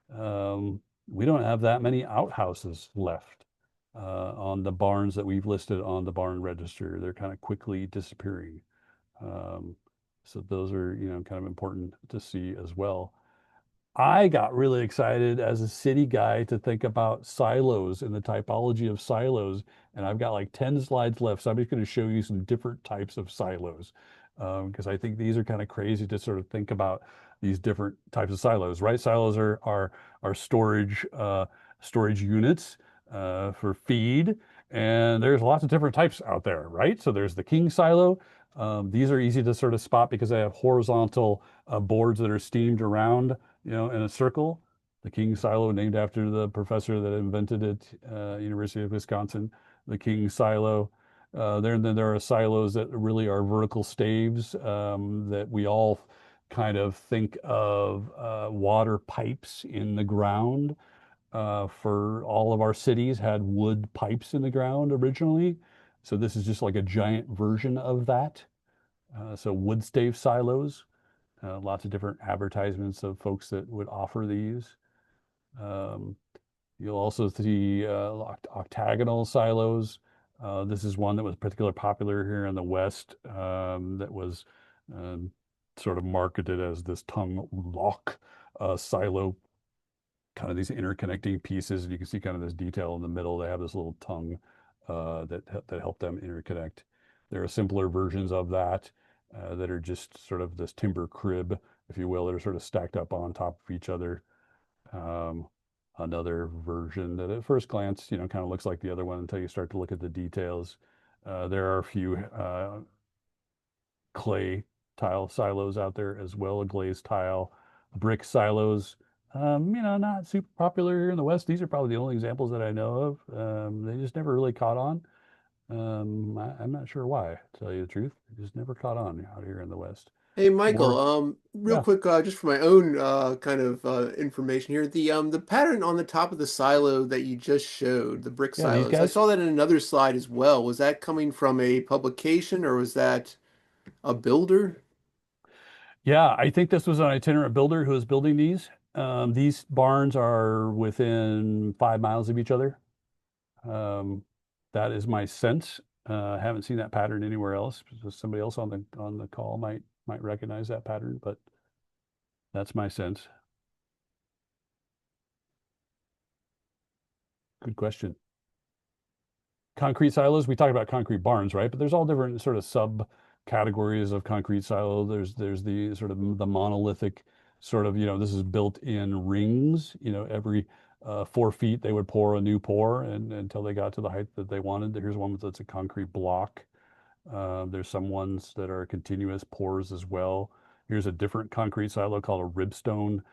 We don't have that many outhouses left on the barns that we've listed on the barn register. They're kind of quickly disappearing. So those are, kind of important to see as well. I got really excited as a city guy to think about silos and the typology of silos. And I've got like 10 slides left. So I'm just going to show you some different types of silos because I think these are kind of crazy to sort of think about these different types of silos, right? Silos are storage units for feed. And there's lots of different types out there, right? So there's the king silo. These are easy to sort of spot because they have horizontal boards that are steamed around, in a circle. The King Silo, named after the professor that invented it, University of Wisconsin. The King Silo. Then there are silos that really are vertical staves that we all kind of think of water pipes in the ground. For all of our cities had wood pipes in the ground originally. So this is just like a giant version of that. So wood stave silos. Lots of different advertisements of folks that would offer these. You'll also see octagonal silos. This is one that was particularly popular here in the West that was sort of marketed as this tongue lock silo, kind of these interconnecting pieces. And you can see kind of this detail in the middle. They have this little tongue that help them interconnect. There are simpler versions of that that are just sort of this timber crib, if you will, that are sort of stacked up on top of each other. Another version that at first glance, kind of looks like the other one until you start to look at the details. There are a few clay tile silos out there as well, a glazed tile, brick silos. Not super popular here in the West. These are probably the only examples that I know of. They just never really caught on. I'm not sure why, to tell you the truth. It just never caught on out here in the West. Hey Michael, real Yeah, quick, just for my own kind of information here, the pattern on the top of the silo that you just showed, the brick yeah, these silos, I guys. saw that in another slide as well. Was that coming from a publication or was that a builder? Yeah, I think this was an itinerant builder who was building these. These barns are within 5 miles of each other. Um, that is my sense. I haven't seen that pattern anywhere else. So somebody else on the call might recognize that pattern, but that's my sense. Good question. Concrete silos, we talked about concrete barns, right? But there's all different sort of subcategories of concrete silo. There's the sort of the monolithic sort of, this is built in rings, every 4 feet they would pour a new pour and until they got to the height that they wanted. Here's one that's a concrete block. There's some ones that are continuous pours as well. Here's a different concrete silo called a Ribstone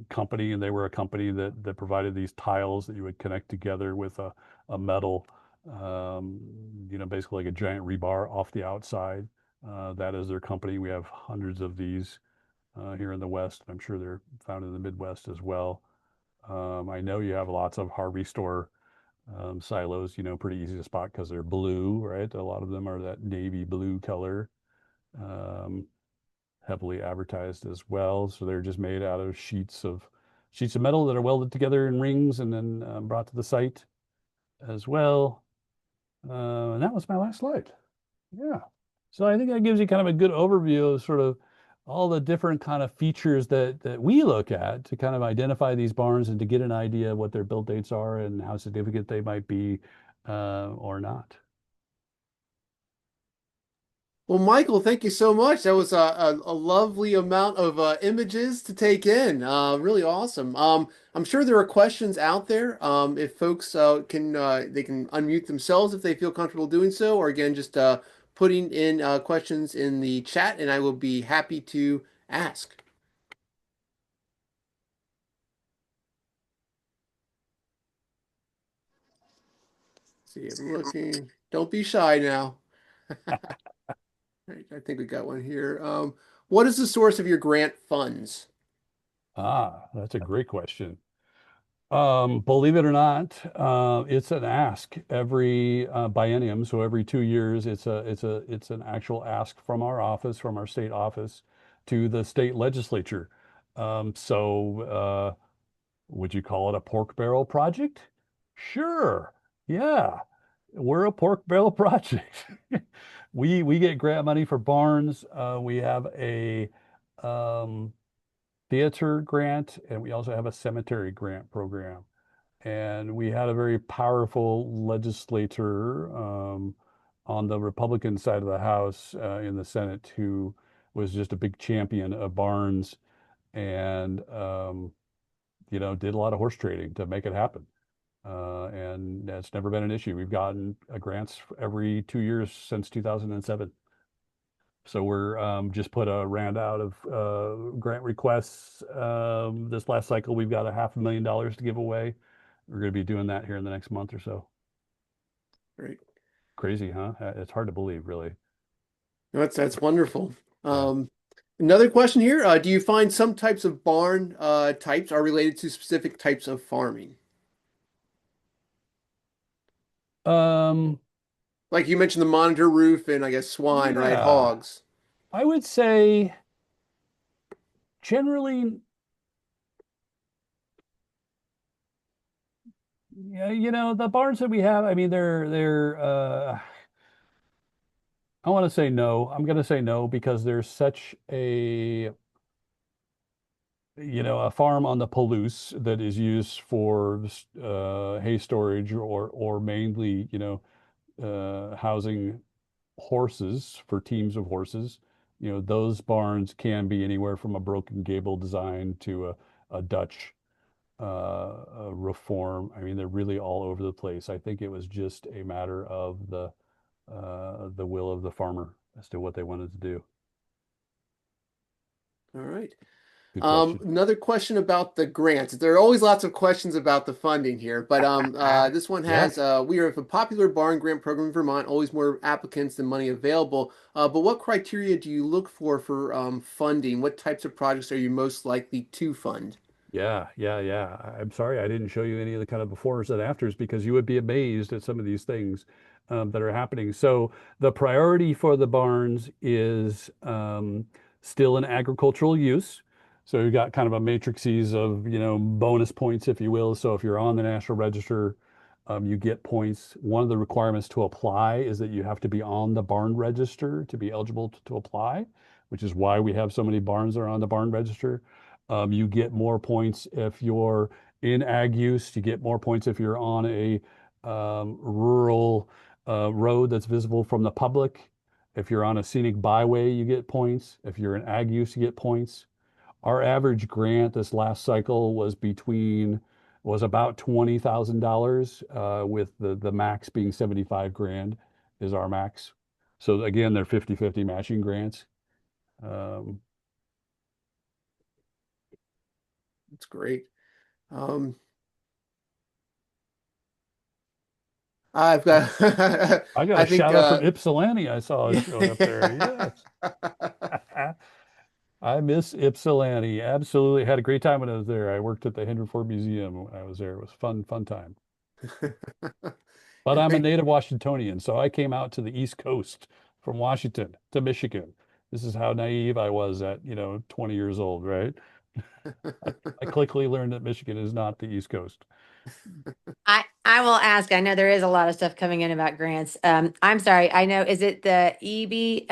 company, and they were a company that provided these tiles that you would connect together with a metal, basically like a giant rebar off the outside. That is their company. We have hundreds of these here in the West. I'm sure they're found in the Midwest as well. I know you have lots of Harvey store silos, pretty easy to spot because they're blue, right? A lot of them are that navy blue color, um, heavily advertised as well. So they're just made out of sheets of metal that are welded together in rings and then brought to the site as well. And that was my last slide. Yeah. So I think that gives you kind of a good overview of sort of all the different kind of features that we look at to kind of identify these barns and to get an idea what their build dates are and how significant they might be or not. Well, Michael, thank you so much. That was a lovely amount of images to take in. Really awesome. I'm sure there are questions out there. If folks can they can unmute themselves if they feel comfortable doing so, or again just putting in questions in the chat, and I will be happy to ask. See, I'm looking. Don't be shy now. Right, I think we got one here. What is the source of your grant funds? That's a great question. Believe it or not, it's an ask every biennium. So every 2 years, it's an actual ask from our office, from our state office, to the state legislature. Would you call it a pork barrel project? Sure. Yeah, we're a pork barrel project. We get grant money for barns. We have a um, theater grant, and we also have a cemetery grant program. And we had a very powerful legislator on the Republican side of the House in the Senate who was just a big champion of barns and did a lot of horse trading to make it happen. And that's never been an issue. We've gotten grants every 2 years since 2007. So we're just put a round out of grant requests. This last cycle, we've got $500,000 to give away. We're going to be doing that here in the next month or so. Great. Crazy, huh? It's hard to believe, really. No, that's wonderful. Another question here. Do you find some types of barn types are related to specific types of farming? Um, Like you mentioned the monitor roof and I guess swine, right? yeah, Hogs. I would say generally, yeah, the barns that we have, I mean, I want to say no. I'm going to say no because there's such a farm on the Palouse that is used for hay storage or mainly, housing horses for teams of horses. Those barns can be anywhere from a broken gable design to a Dutch a reform. I mean, they're really all over the place. I think it was just a matter of the will of the farmer as to what they wanted to do. All right. Good question. Another question about the grants. There are always lots of questions about the funding here, but this one Yeah. has we are a popular barn grant program in Vermont, always more applicants than money available. But what criteria do you look for funding? What types of projects are you most likely to fund? Yeah. I'm sorry I didn't show you any of the kind of befores and afters because you would be amazed at some of these things that are happening. So the priority for the barns is still an agricultural use. So you've got kind of a matrices of, bonus points, if you will. So if you're on the National Register, you get points. One of the requirements to apply is that you have to be on the barn register to be eligible to apply, which is why we have so many barns that are on the barn register. You get more points if you're in ag use. You get more points if you're on a rural road that's visible from the public. If you're on a scenic byway, you get points. If you're in ag use, you get points. Our average grant this last cycle was about $20,000, with the max being 75 grand is our max. So again, they're 50-50 matching grants. Um, That's great. Um, I've got, I got I a think, shout out from Ypsilanti. I saw it showing up there. Yes. I miss Ypsilanti. Absolutely. Had a great time when I was there. I worked at the Henry Ford Museum when I was there. It was fun, fun time. But I'm a Great. native Washingtonian, so I came out to the East Coast from Washington to Michigan. This is how naive I was at, 20 years old, right? I quickly learned that Michigan is not the East Coast. I I will ask. I know there is a lot of stuff coming in about grants. I'm sorry. I know. Is it the EBY?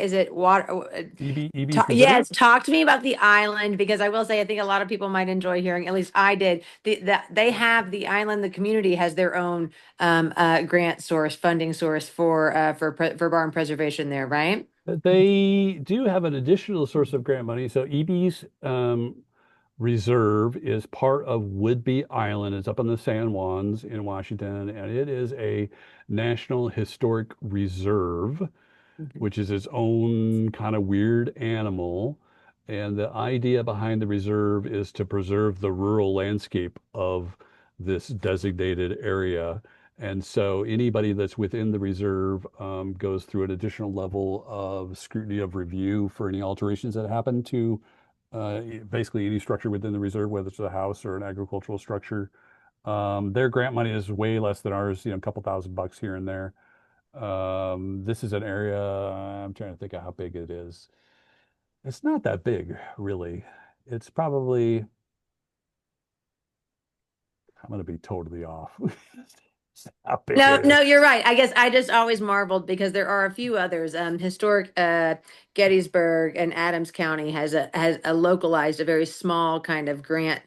Is it water? EB Yes, preserve? talk to me about the island because I will say I think a lot of people might enjoy hearing. At least I did. They have the island. The community has their own grant source, funding source for barn preservation there, right? They do have an additional source of grant money. So EB's reserve is part of Whidbey Island. It's up on the San Juans in Washington, and it is a National Historic Reserve, Mhm. which is its own kind of weird animal. And the idea behind the reserve is to preserve the rural landscape of this designated area. And so anybody that's within the reserve goes through an additional level of scrutiny of review for any alterations that happen to basically any structure within the reserve, whether it's a house or an agricultural structure. Their grant money is way less than ours, a couple $1,000 here and there. This is an area, I'm trying to think of how big it is. It's not that big, really. It's probably, I'm going to be totally off. How big No, it is. no, you're right. I guess I just always marveled because there are a few others. Historic Gettysburg and Adams County has a localized, a very small kind of grant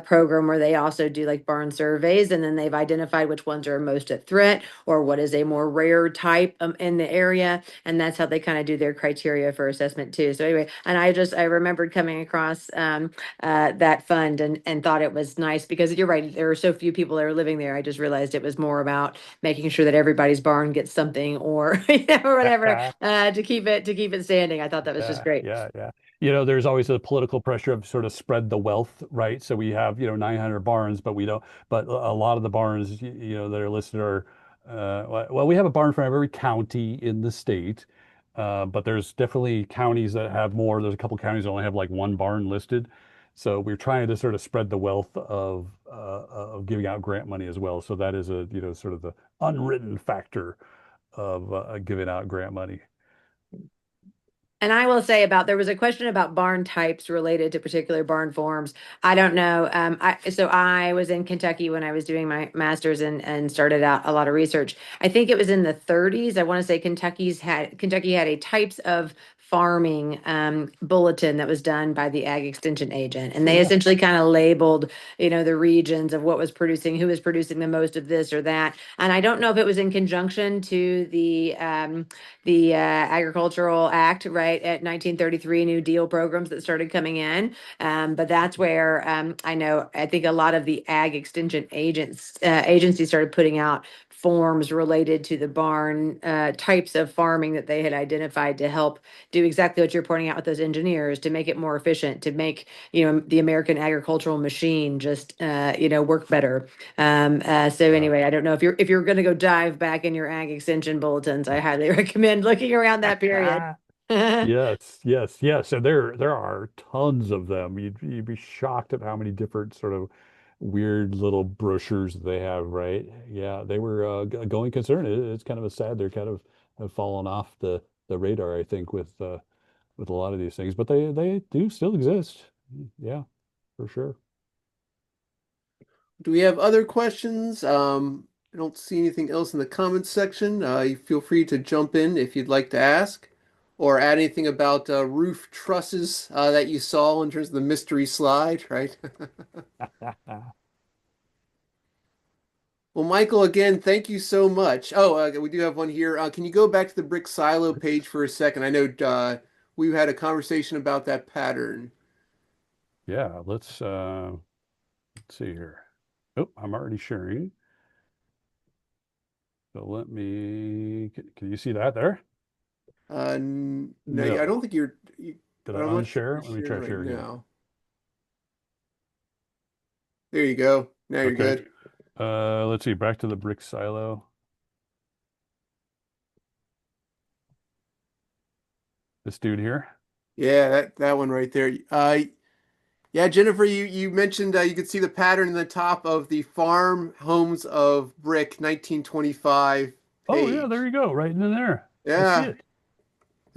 program where they also do like barn surveys, and then they've identified which ones are most at threat or what is a more rare type in the area, and that's how they kind of do their criteria for assessment too. So anyway, and I remembered coming across that fund and thought it was nice because you're right. There are so few people that are living there. I just realized it was more about making sure that everybody's barn gets something or or whatever to keep it standing. I thought that was just Yeah, great. yeah, yeah. There's always a political pressure of sort of spread the wealth, right? So we have, 900 barns, but we don't, but a lot of the barns, that are listed are, well, we have a barn from every county in the state, but there's definitely counties that have more. There's a couple counties that only have like one barn listed. So we're trying to sort of spread the wealth of giving out grant money as well. So that is sort of the unwritten factor of giving out grant money. And I will say about there was a question about barn types related to particular barn forms. I don't know. So I was in Kentucky when I was doing my master's and started out a lot of research. I think it was in the 30s. I want to say Kentucky had a types of farming bulletin that was done by the ag extension agent, and Oh they yeah. essentially kind of labeled the regions of what was producing, who was producing the most of this or that. And I don't know if it was in conjunction to the Agricultural Act, right, at 1933, New Deal programs that started coming in. But that's where I think a lot of the ag extension agencies started putting out forms related to the barn types of farming that they had identified to help do exactly what you're pointing out with those engineers to make it more efficient, to make the American agricultural machine just work better. So Yeah. anyway, I don't know if you're going to go dive back in your ag extension bulletins. I highly recommend looking around that period. Yes, yes, yes. And there are tons of them. You'd be shocked at how many different sort of weird little brochures they have, right? Yeah, they were a going concern. It's kind of a sad they're kind of have fallen off the radar, I think, with a lot of these things, but they do still exist. Yeah, for sure. Do we have other questions? I don't see anything else in the comments section. You feel free to jump in if you'd like to ask, or add anything about roof trusses that you saw in terms of the mystery slide, right? Well, Michael, again, thank you so much. Oh, we do have one here. Can you go back to the brick silo page for a second? I know we had a conversation about that pattern. Yeah, let's see here. Oh, I'm already sharing. So can you see that there? No, I don't No. think Did I I'm not sure unshare? you're Let me sharing try right share again. now. There you go. Now you're Okay. good. Let's see, back to the brick silo. This dude here. Yeah, that one right there. Yeah, Jennifer, you mentioned you could see the pattern in the top of the Farm Homes of Brick 1925 Oh yeah, there page. you go, right in there. I see Yeah, it.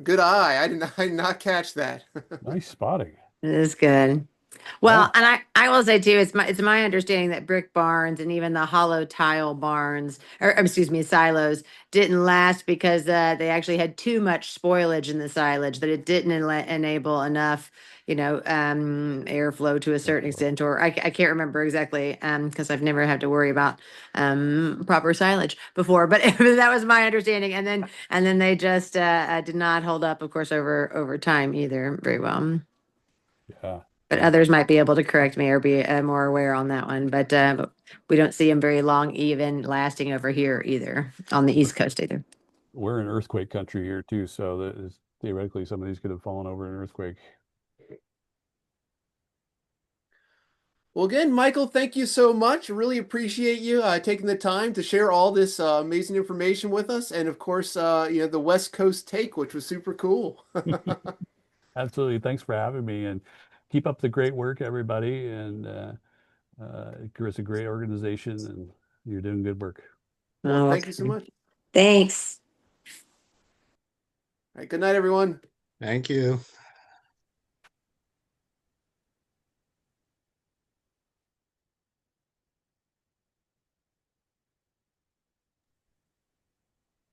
good eye. I did not catch that. Nice spotting. It is good. Yeah. Well, and I will say too, it's my understanding that brick barns and even the hollow tile barns, or excuse me, silos didn't last because they actually had too much spoilage in the silage that it didn't enable enough, airflow to a certain Airflow. extent, or I can't remember exactly because I've never had to worry about proper silage before, but that was my understanding. And then they just did not hold up, of course, over time either very well. Yeah. But Yeah. others might be able to correct me or be more aware on that one. But we don't see them very long, even lasting over here either, on the We're, East Coast either. we're in earthquake country here too, so that is theoretically some of these could have fallen over in an earthquake. Well, again, Michael, thank you so much. Really appreciate you taking the time to share all this amazing information with us, and of course, the West Coast take, which was super cool. Absolutely. Thanks for having me and keep up the great work, everybody. And it's a great organization and you're doing good work. Well, Oh, thank you so much. thanks. All right, good night, everyone. Thank you.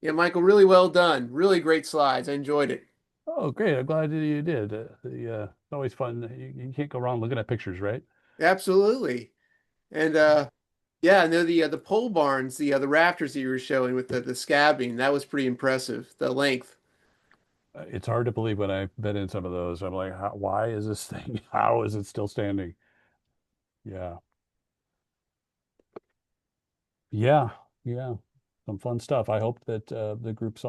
Yeah, Michael, really well done. Really great slides. I enjoyed it. Oh, great. I'm glad that you did. It's always fun. You can't go wrong looking at pictures, right? Absolutely. And yeah, and the pole barns, the rafters that you were showing with the scabbing, that was pretty impressive. The length. It's hard to believe when I've been in some of those. I'm like, why is this thing, how is it still standing? Yeah. Yeah. Yeah. Some fun stuff. I hope that the group saw